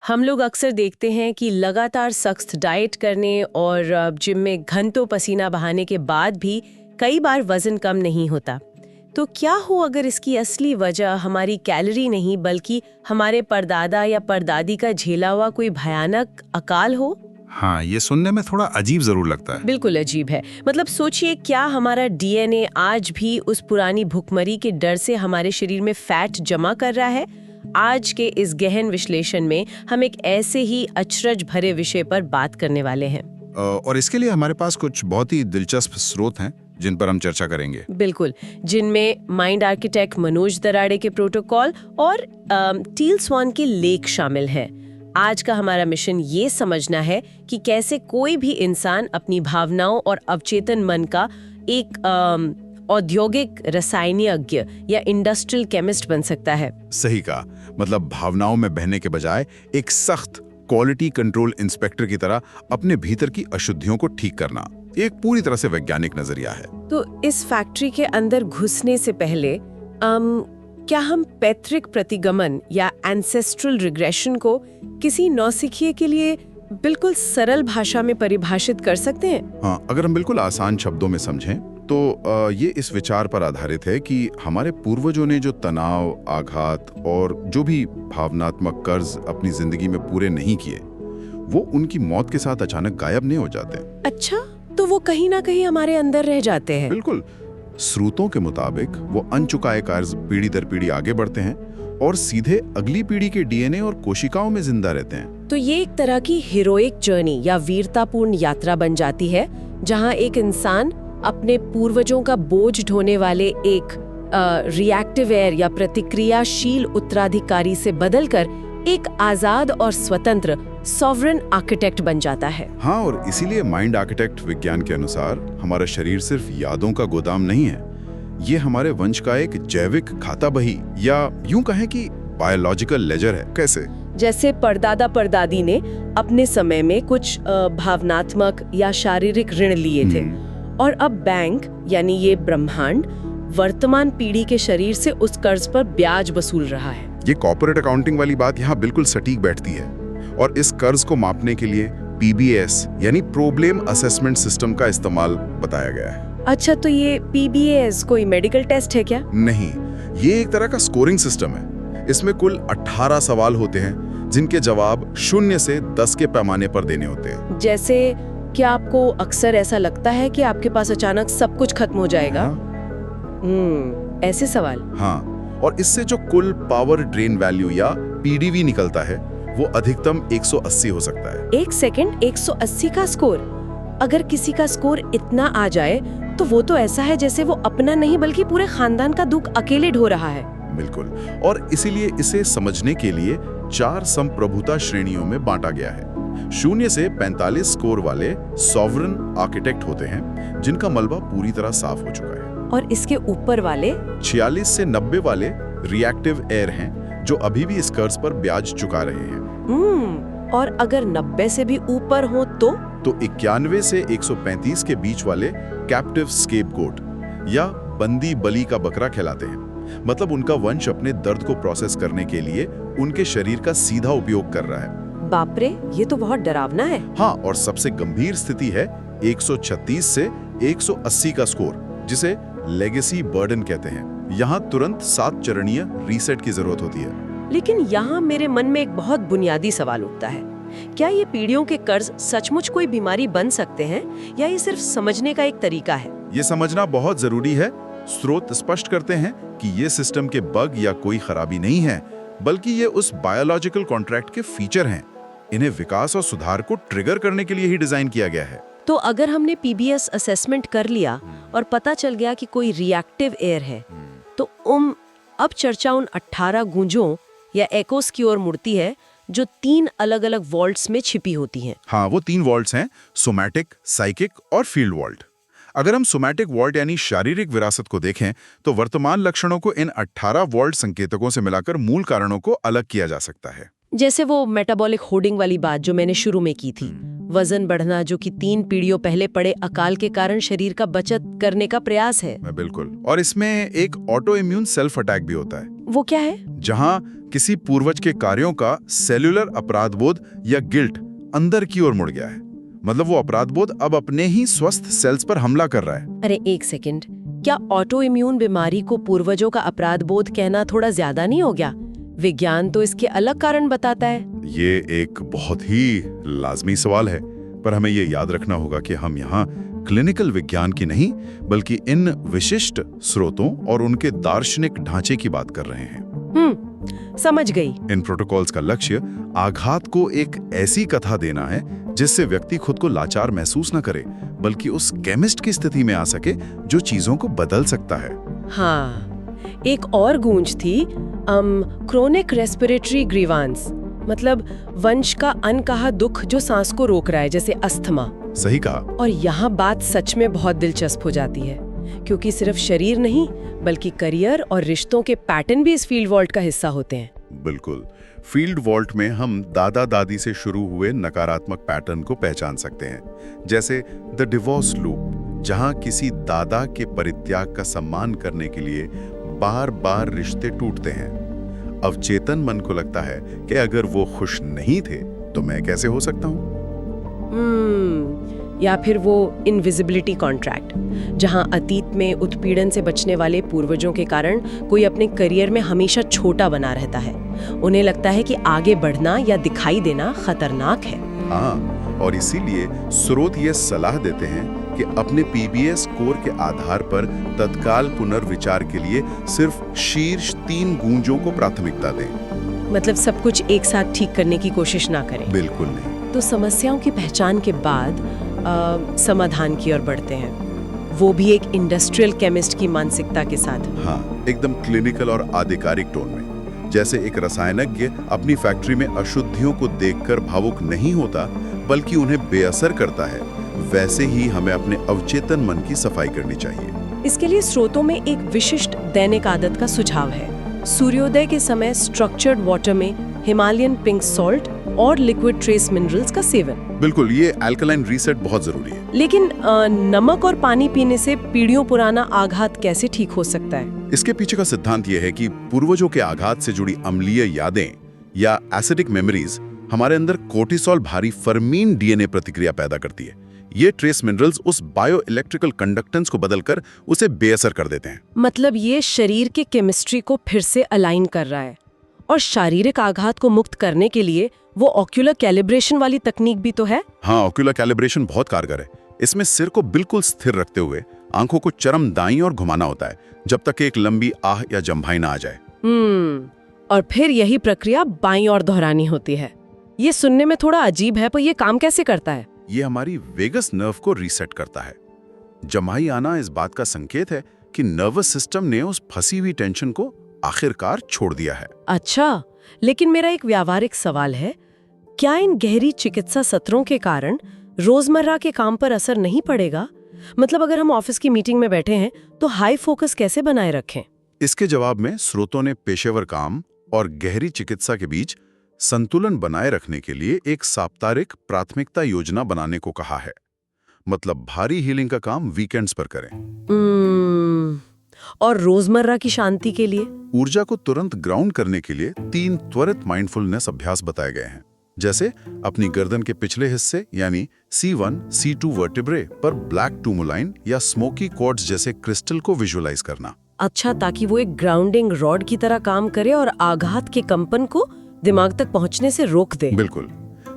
हम लोग अक्सर देखते हैं कि लगातार सख्त डाइट करने और जिम में घंटों पसीना बहाने के बाद भी कई बार वजन कम नहीं होता। तो क्या हो अगर इसकी असली वजह हमारी कैलोरी नहीं बल्कि हमारे परदादा या परदादी का झेला हुआ कोई भयानक अकाल हो? हाँ, ये सुनने में थोड़ा अजीब जरूर लगता है। बिल्कुल अजीब है। मतलब सोचिए, क्या हमारा डीएनए आज भी उस पुरानी भुखमरी के डर से हमारे शरीर में फैट जमा कर रहा है? आज के इस गहन विश्लेषण में हम एक ऐसे ही अचरज भरे विषय पर बात करने वाले हैं। और इसके लिए हमारे पास कुछ बहुत ही दिलचस्प स्रोत हैं जिन पर हम चर्चा करेंगे। बिल्कुल, जिनमें माइंड आर्किटेक्ट मनोज दराड़े के प्रोटोकॉल और टील स्वान के लेख शामिल हैं। आज का हमारा मिशन ये समझना है कि कैसे कोई भी इंसान अपनी भावनाओं और अवचेतन मन का एक औद्योगिक रसायनज्ञ या इंडस्ट्रियल केमिस्ट बन सकता है। सही कहा, मतलब भावनाओं में बहने के बजाय एक सख्त क्वालिटी कंट्रोल इंस्पेक्टर की तरह अपने भीतर की अशुद्धियों को ठीक करना एक पूरी तरह से वैज्ञानिक नजरिया है। तो इस फैक्ट्री के अंदर घुसने से पहले क्या हम पैतृक प्रतिगमन या एंसेस्ट्रल रिग्रेशन को किसी नौसिखिए के लिए बिल्कुल सरल भाषा में परिभाषित कर सकते हैं? हाँ, अगर हम बिल्कुल आसान शब्दों में समझें तो ये इस विचार पर आधारित है कि हमारे पूर्वजों ने जो तनाव, आघात और जो भी भावनात्मक कर्ज अपनी जिंदगी में पूरे नहीं किए, वो उनकी मौत के साथ अचानक गायब नहीं हो जाते। अच्छा, तो वो कहीं ना कहीं हमारे अंदर रह जाते हैं। बिल्कुल, स्रोतों के मुताबिक वो अनचुकाए कर्ज पीढ़ी दर पीढ़ी आगे बढ़ते हैं और सीधे अगली पीढ़ी के डीएनए और कोशिकाओं में जिंदा रहते हैं। तो ये एक तरह की हीरोइक जर्नी या वीरतापूर्ण यात्रा बन जाती है, जहाँ एक इंसान अपने पूर्वजों का बोझ ढोने वाले एक रिएक्टिव एयर या प्रतिक्रियाशील उत्तराधिकारी से बदलकर एक आजाद और स्वतंत्र सॉवरेन आर्किटेक्ट बन जाता है। हाँ, और इसीलिए माइंड आर्किटेक्ट विज्ञान के अनुसार हमारा शरीर सिर्फ यादों का गोदाम नहीं है, ये हमारे वंश का एक जैविक खाता बही या यूं कहें कि बायोलॉजिकल लेजर है। कैसे? जैसे परदादा परदादी ने अपने समय में कुछ भावनात्मक या शारीरिक ऋण लिए थे और अब बैंक यानी ये ब्रह्मांड वर्तमान पीढ़ी के शरीर से उस कर्ज पर ब्याज वसूल रहा है। ये कॉर्पोरेट अकाउंटिंग वाली बात यहाँ बिल्कुल सटीक बैठती है और इस कर्ज को मापने के लिए पीबीएस यानी प्रॉब्लम असेसमेंट सिस्टम का इस्तेमाल बताया गया है। अच्छा, तो ये पीबीएस कोई मेडिकल टेस्ट है क्या? नहीं, ये एक तरह का स्कोरिंग सिस्टम है। इसमें कुल 18 सवाल होते हैं जिनके जवाब 0 से 10 के पैमाने पर देने होते हैं। जैसे क्या आपको अक्सर ऐसा लगता है कि आपके पास अचानक सब कुछ खत्म हो जाएगा? ऐसे सवाल। हाँ, और इससे जो कुल पावर ड्रेन वैल्यू या पीडीवी निकलता है वो अधिकतम 180 हो सकता है। एक सेकंड, 180 का स्कोर? अगर किसी का स्कोर इतना आ जाए तो वो तो ऐसा है जैसे वो अपना नहीं बल्कि पूरे खानदान का दुख अकेले ढो रहा है। बिल्कुल, और इसीलिए इसे समझने के लिए 4 संप्रभुता श्रेणियों में बांटा गया है। 0 से 45 स्कोर वाले सॉवरेन आर्किटेक्ट होते हैं जिनका मलबा पूरी तरह साफ हो चुका है, और इसके ऊपर वाले 46 से 90 वाले रिएक्टिव एयर हैं जो अभी भी इस कर्ज पर ब्याज चुका रहे हैं। और अगर 90 से भी ऊपर हो तो 91 से 135 के बीच वाले कैप्टिव स्केपगोट या बंदी बली का बकरा कहलाते हैं। मतलब उनका वंश अपने दर्द को प्रोसेस करने के लिए उनके शरीर का सीधा उपयोग कर रहा है। बाप रे, ये तो बहुत डरावना है। हाँ, और सबसे गंभीर स्थिति है 136 से 180 का स्कोर, जिसे लेगेसी बर्डन कहते हैं। यहाँ तुरंत 7 चरणीय रीसेट की जरूरत होती है। लेकिन यहाँ मेरे मन में एक बहुत बुनियादी सवाल उठता है, क्या ये पीढ़ियों के कर्ज सचमुच कोई बीमारी बन सकते हैं या ये सिर्फ समझने का एक तरीका है? ये समझना बहुत जरूरी है। स्रोत स्पष्ट करते हैं कि ये सिस्टम के बग या कोई खराबी नहीं है, बल्कि ये उस बायोलॉजिकल कॉन्ट्रैक्ट के फीचर हैं। इन्हें विकास और सुधार को ट्रिगर करने के लिए ही डिजाइन किया गया है। तो अगर हमने पीबीएस असेसमेंट कर लिया और पता चल गया कि कोई रिएक्टिव एयर है, तो अब चर्चा उन 18 गूंजों या एकोस की ओर मुड़ती है जो 3 अलग-अलग वॉल्ट्स में छिपी होती हैं। हाँ, वो 3 वॉल्ट्स हैं, सोमैटिक, साइकिक और फील्ड वॉल्ट। अगर हम सोमैटिक वॉल्ट यानी शारीरिक विरासत को देखें तो वर्तमान लक्षणों को इन 18 वॉल्ट संकेतकों से मिलाकर मूल कारणों को अलग किया जा सकता है। जैसे वो मेटाबॉलिक होर्डिंग वाली बात जो मैंने शुरू में की थी, वजन बढ़ना जो कि 3 पीढ़ियों पहले पड़े अकाल के कारण शरीर का बचत करने का प्रयास है। बिल्कुल, और इसमें एक ऑटो इम्यून सेल्फ अटैक भी होता है। वो क्या है? जहां किसी पूर्वज के कार्यों का सेल्यूलर अपराधबोध या गिल्ट अंदर की ओर मुड़ गया है। मतलब वो अपराधबोध अब अपने ही स्वस्थ सेल्स पर हमला कर रहा है। अरे एक सेकंड, क्या ऑटो इम्यून बीमारी को पूर्वजों का अपराधबोध कहना थोड़ा ज्यादा नहीं हो गया? विज्ञान तो इसके अलग कारण बताता है। ये एक बहुत ही लाजमी सवाल है, पर हमें ये याद रखना होगा कि हम यहाँ क्लिनिकल विज्ञान की नहीं बल्कि इन विशिष्ट स्रोतों और उनके दार्शनिक ढांचे की बात कर रहे हैं। समझ गई। इन प्रोटोकॉल्स का लक्ष्य आघात को एक ऐसी कथा देना है जिससे व्यक्ति खुद को लाचार महसूस न करे, बल्कि उस केमिस्ट की स्थिति में आ सके जो चीजों को बदल सकता है। हाँ, एक और गूंज थी क्रोनिक रेस्पिरेटरी ग्रीवांस, मतलब वंश का अनकहा दुख जो सांस को रोक रहा है, जैसे अस्थमा। सही कहा। और यहाँ बात सच में बहुत दिलचस्प हो जाती है, क्योंकि सिर्फ शरीर नहीं बल्कि करियर और रिश्तों के पैटर्न भी इस फील्ड वॉल्ट का हिस्सा होते हैं। बिल्कुल। फील्ड वॉल्ट में हम दादा दादी से शुरू हुए नकारात्मक पैटर्न को पहचान सकते हैं, जैसे द डिवोर्स लूप, जहां किसी दादा के परित्याग का सम्मान करने के लिए बार बार रिश्ते टूटते हैं। अवचेतन मन को लगता है कि अगर वो खुश नहीं थे तो मैं कैसे हो सकता हूँ। या फिर वो इनविजिबिलिटी कॉन्ट्रैक्ट, जहां अतीत में उत्पीड़न से बचने वाले पूर्वजों के कारण कोई अपने करियर में हमेशा छोटा बना रहता है। उन्हें लगता है कि आगे बढ़ना या दिखाई देना खतरनाक है। हाँ, और इसीलिए स्रोत ये सलाह देते हैं कि अपने पीबीएस स्कोर के आधार पर तत्काल पुनर्विचार के लिए सिर्फ शीर्ष 3 गूंजों को प्राथमिकता दें। मतलब सब कुछ एक साथ ठीक करने की कोशिश ना करें। बिल्कुल नहीं। तो समस्याओं की पहचान के बाद समाधान की ओर बढ़ते हैं, वो भी एक इंडस्ट्रियल केमिस्ट की मानसिकता के साथ। हाँ, एकदम क्लिनिकल और आधिकारिक टोन में। जैसे एक रसायनज्ञ अपनी फैक्ट्री में अशुद्धियों को देखकर भावुक नहीं होता बल्कि उन्हें बेअसर करता है, वैसे ही हमें अपने अवचेतन मन की सफाई करनी चाहिए। इसके लिए स्रोतों में एक विशिष्ट दैनिक आदत का सुझाव है। सूर्योदय के समय स्ट्रक्चर्ड वाटर में हिमालयन पिंक सॉल्ट और लिक्विड ट्रेस मिनरल्स का सेवन। बिल्कुल, ये अल्कलाइन रीसेट बहुत जरूरी है। लेकिन नमक और पानी पीने से पीढ़ियों पुराना आघात कैसे ठीक हो सकता है? इसके पीछे का सिद्धांत यह है कि पूर्वजों के आघात से जुड़ी अम्लीय यादें या एसिडिक मेमोरीज हमारे अंदर कोर्टिसोल भारी फर्मीन डीएनए प्रतिक्रिया पैदा करती है। ये ट्रेस मिनरल्स उस बायो इलेक्ट्रिकल कंडक्टेंस को बदलकर उसे बेअसर कर देते हैं। मतलब ये शरीर के केमिस्ट्री को फिर से अलाइन कर रहा है। और शारीरिक आघात को मुक्त करने के लिए वो ऑक्यूलर कैलिब्रेशन वाली तकनीक भी तो है। हाँ, ऑक्यूलर कैलिब्रेशन बहुत कारगर है। इसमें सिर को बिल्कुल स्थिर रखते हुए आंखों को चरम दाईं ओर घुमाना होता है, जब तक एक लंबी आह या जम्भाई ना आ जाए। और फिर यही प्रक्रिया बाईं ओर दोहरानी होती है। ये सुनने में थोड़ा अजीब है, पर ये काम कैसे करता है? ये हमारी वेगस नर्व को रीसेट करता है। जम्हाई आना इस बात का संकेत है कि नर्वस सिस्टम ने उस फंसी हुई टेंशन को आखिरकार छोड़ दिया है। अच्छा, लेकिन मेरा एक व्यावहारिक सवाल है, क्या इन गहरी चिकित्सा सत्रों के कारण रोजमर्रा के काम पर असर नहीं पड़ेगा? मतलब अगर हम ऑफिस की मीटिंग में बैठे हैं तो हाई फोकस कैसे बनाए रखें? इसके जवाब में स्रोतों ने पेशेवर काम और गहरी चिकित्सा के बीच संतुलन बनाए रखने के लिए एक साप्ताहिक प्राथमिकता योजना बनाने को कहा है। मतलब भारी हीलिंग का काम वीकेंड्स पर करें। और रोजमर्रा की शांति के लिए? ऊर्जा को तुरंत ग्राउंड करने के लिए 3 त्वरित माइंडफुलनेस अभ्यास बताए गए हैं। जैसे अपनी गर्दन के पिछले हिस्से यानी C1, C2 वर्टिब्रे पर ब्लैक टूमोलाइन या स्मोकी क्वार्ट्ज जैसे क्रिस्टल को विजुअलाइज करना। अच्छा, ताकि वो एक ग्राउंडिंग रॉड की तरह काम करे और आघात के कंपन को दिमाग तक पहुंचने से रोक दे। बिल्कुल,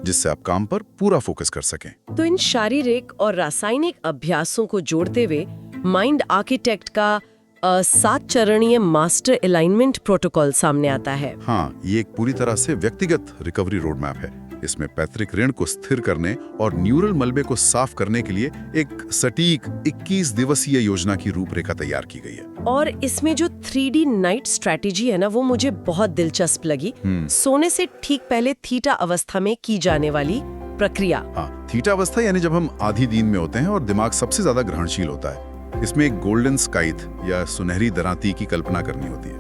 जिससे आप काम पर पूरा फोकस कर सकें। तो इन शारीरिक और रासायनिक अभ्यासों को जोड़ते हुए माइंड आर्किटेक्ट का 7 चरणीय मास्टर अलाइनमेंट प्रोटोकॉल सामने आता है। हाँ, ये एक पूरी तरह से व्यक्तिगत रिकवरी रोड मैप है। इसमें पैतृक ऋण को स्थिर करने और न्यूरल मलबे को साफ करने के लिए एक सटीक 21 दिवसीय योजना की रूपरेखा तैयार की गई है। और इसमें जो 3D नाइट स्ट्रैटेजी है ना, वो मुझे बहुत दिलचस्प लगी। सोने से ठीक पहले थीटा अवस्था में की जाने वाली प्रक्रिया। हाँ, थीटा अवस्था यानी जब हम आधी नींद में होते हैं और दिमाग सबसे ज्यादा ग्रहणशील होता है। इसमें एक गोल्डन स्काइथ या सुनहरी दराती की कल्पना करनी होती है,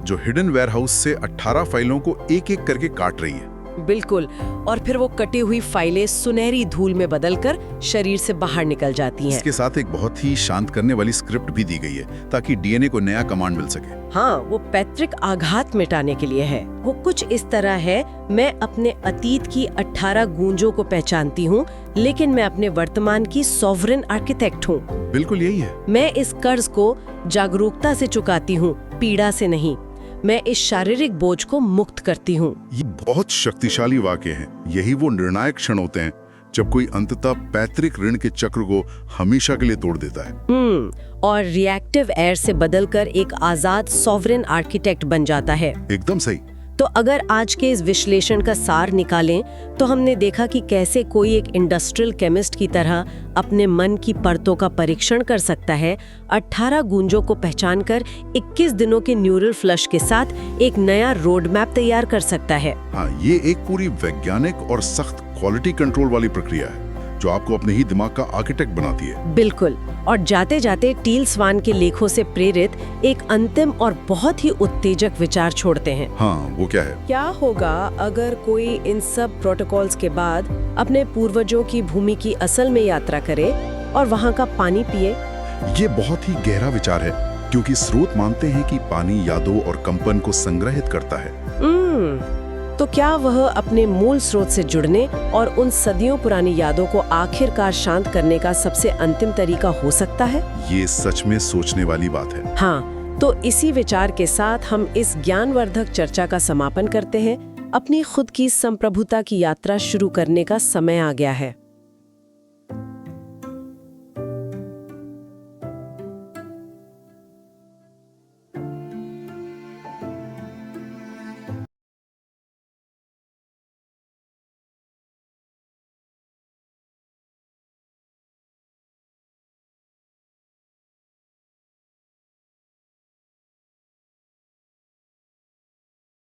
जो हिडन वेयरहाउस से 18 फाइलों को एक एक करके काट रही है। बिल्कुल। और फिर वो कटी हुई फाइलें सुनहरी धूल में बदलकर शरीर से बाहर निकल जाती हैं। इसके साथ एक बहुत ही शांत करने वाली स्क्रिप्ट भी दी गई है ताकि डीएनए को नया कमांड मिल सके। हाँ, वो पैतृक आघात मिटाने के लिए है। वो कुछ इस तरह है, मैं अपने अतीत की 18 गूंजों को पहचानती हूँ, लेकिन मैं अपने वर्तमान की सॉवरेन आर्किटेक्ट हूँ। बिल्कुल यही है। मैं इस कर्ज को जागरूकता से चुकाती हूँ, पीड़ा से नहीं। मैं इस शारीरिक बोझ को मुक्त करती हूँ। ये बहुत शक्तिशाली वाक्य हैं। यही वो निर्णायक क्षण होते हैं जब कोई अंततः पैतृक ऋण के चक्र को हमेशा के लिए तोड़ देता है। और रिएक्टिव एयर से बदलकर एक आजाद सॉवरेन आर्किटेक्ट बन जाता है। एकदम सही। तो अगर आज के इस विश्लेषण का सार निकालें तो हमने देखा कि कैसे कोई एक इंडस्ट्रियल केमिस्ट की तरह अपने मन की परतों का परीक्षण कर सकता है, 18 गूंजों को पहचानकर 21 दिनों के न्यूरल फ्लश के साथ एक नया रोड मैप तैयार कर सकता है। हाँ, ये एक पूरी वैज्ञानिक और सख्त क्वालिटी कंट्रोल वाली प्रक्रिया है जो आपको अपने ही दिमाग का आर्किटेक्ट बनाती है। बिल्कुल। और जाते जाते टील स्वान के लेखों से प्रेरित एक अंतिम और बहुत ही उत्तेजक विचार छोड़ते हैं। हाँ, वो क्या है? क्या होगा अगर कोई इन सब प्रोटोकॉल्स के बाद अपने पूर्वजों की भूमि की असल में यात्रा करे और वहाँ का पानी पिए? ये बहुत ही गहरा विचार है क्योंकि स्रोत मानते हैं कि पानी यादों और कंपन को संग्रहित करता है। तो क्या वह अपने मूल स्रोत से जुड़ने और उन सदियों पुरानी यादों को आखिरकार शांत करने का सबसे अंतिम तरीका हो सकता है? ये सच में सोचने वाली बात है। हाँ, तो इसी विचार के साथ हम इस ज्ञानवर्धक चर्चा का समापन करते हैं। अपनी खुद की संप्रभुता की यात्रा शुरू करने का समय आ गया है।